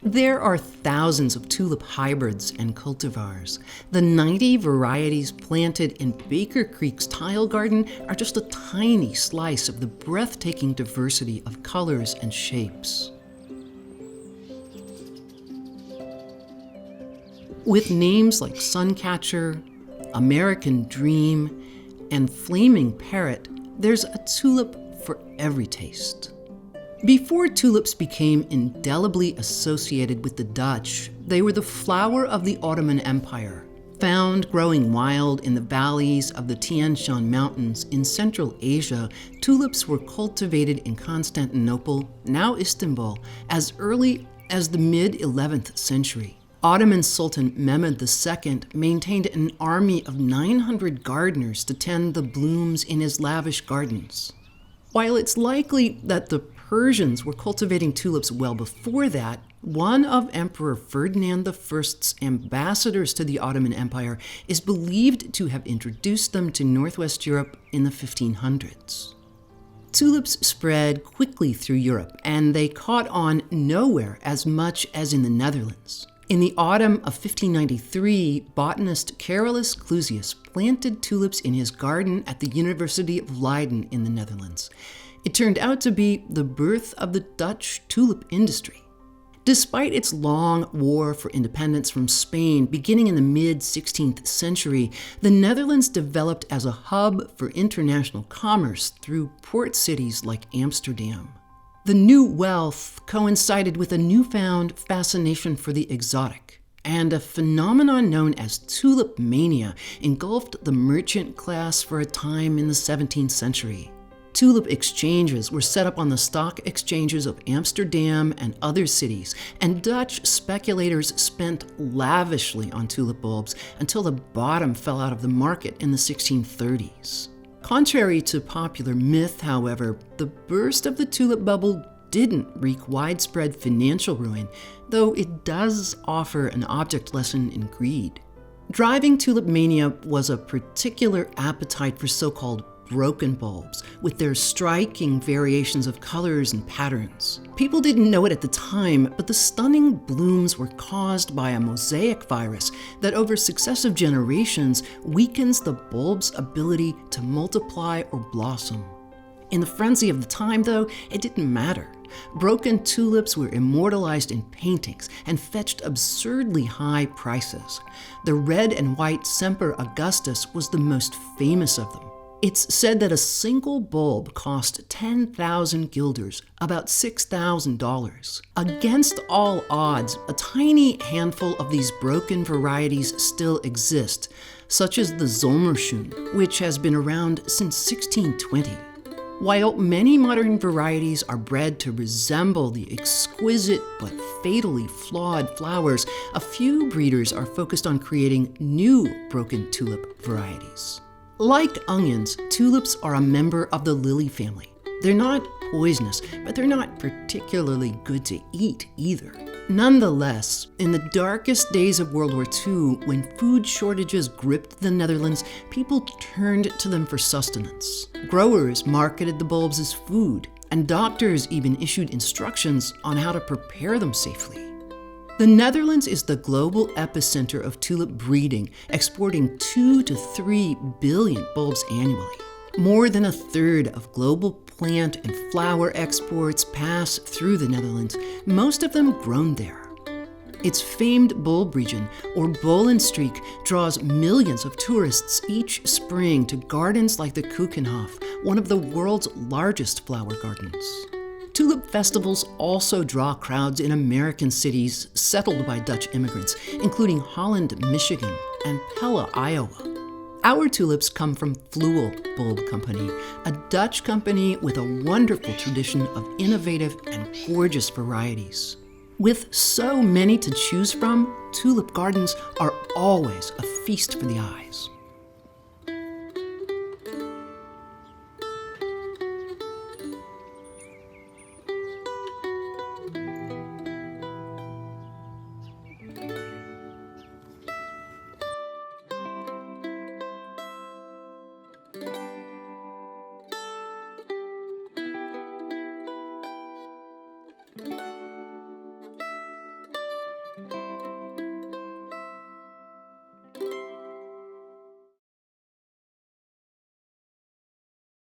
There are thousands of tulip hybrids and cultivars. The 90 varieties planted in Baker Creek's tile garden are just a tiny slice of the breathtaking diversity of colors and shapes. With names like Suncatcher, American Dream, and Flaming Parrot, there's a tulip for every taste. Before tulips became indelibly associated with the Dutch, they were the flower of the Ottoman Empire. Found growing wild in the valleys of the Tian Shan Mountains in Central Asia, tulips were cultivated in Constantinople, now Istanbul, as early as the mid-11th century. Ottoman Sultan Mehmed II maintained an army of 900 gardeners to tend the blooms in his lavish gardens. While it's likely that the Persians were cultivating tulips well before that, one of Emperor Ferdinand I's ambassadors to the Ottoman Empire is believed to have introduced them to Northwest Europe in the 1500s. Tulips spread quickly through Europe, and they caught on nowhere as much as in the Netherlands. In the autumn of 1593, botanist Carolus Clusius planted tulips in his garden at the University of Leiden in the Netherlands. It turned out to be the birth of the Dutch tulip industry. Despite its long war for independence from Spain beginning in the mid-16th century, the Netherlands developed as a hub for international commerce through port cities like Amsterdam. The new wealth coincided with a newfound fascination for the exotic, and a phenomenon known as Tulipmania engulfed the merchant class for a time in the 17th century. Tulip exchanges were set up on the stock exchanges of Amsterdam and other cities, and Dutch speculators spent lavishly on tulip bulbs until the bottom fell out of the market in the 1630s. Contrary to popular myth, however, the burst of the tulip bubble didn't wreak widespread financial ruin, though it does offer an object lesson in greed. Driving tulip mania was a particular appetite for so-called broken bulbs, with their striking variations of colors and patterns. People didn't know it at the time, but the stunning blooms were caused by a mosaic virus that over successive generations weakens the bulb's ability to multiply or blossom. In the frenzy of the time, though, it didn't matter. Broken tulips were immortalized in paintings and fetched absurdly high prices. The red and white Semper Augustus was the most famous of them. It's said that a single bulb cost 10,000 guilders, about $6,000. Against all odds, a tiny handful of these broken varieties still exist, such as the Zomerschön, which has been around since 1620. While many modern varieties are bred to resemble the exquisite but fatally flawed flowers, a few breeders are focused on creating new broken tulip varieties. Like onions, tulips are a member of the lily family. They're not poisonous, but they're not particularly good to eat either. Nonetheless, in the darkest days of World War II, when food shortages gripped the Netherlands, people turned to them for sustenance. Growers marketed the bulbs as food, and doctors even issued instructions on how to prepare them safely. The Netherlands is the global epicenter of tulip breeding, exporting 2 to 3 billion bulbs annually. More than a third of global plant and flower exports pass through the Netherlands, most of them grown there. Its famed bulb region, or Bollenstreek, draws millions of tourists each spring to gardens like the Keukenhof, one of the world's largest flower gardens. Tulip festivals also draw crowds in American cities settled by Dutch immigrants, including Holland, Michigan, and Pella, Iowa. Our tulips come from Fluwel Bulb Company, a Dutch company with a wonderful tradition of innovative and gorgeous varieties. With so many to choose from, tulip gardens are always a feast for the eyes.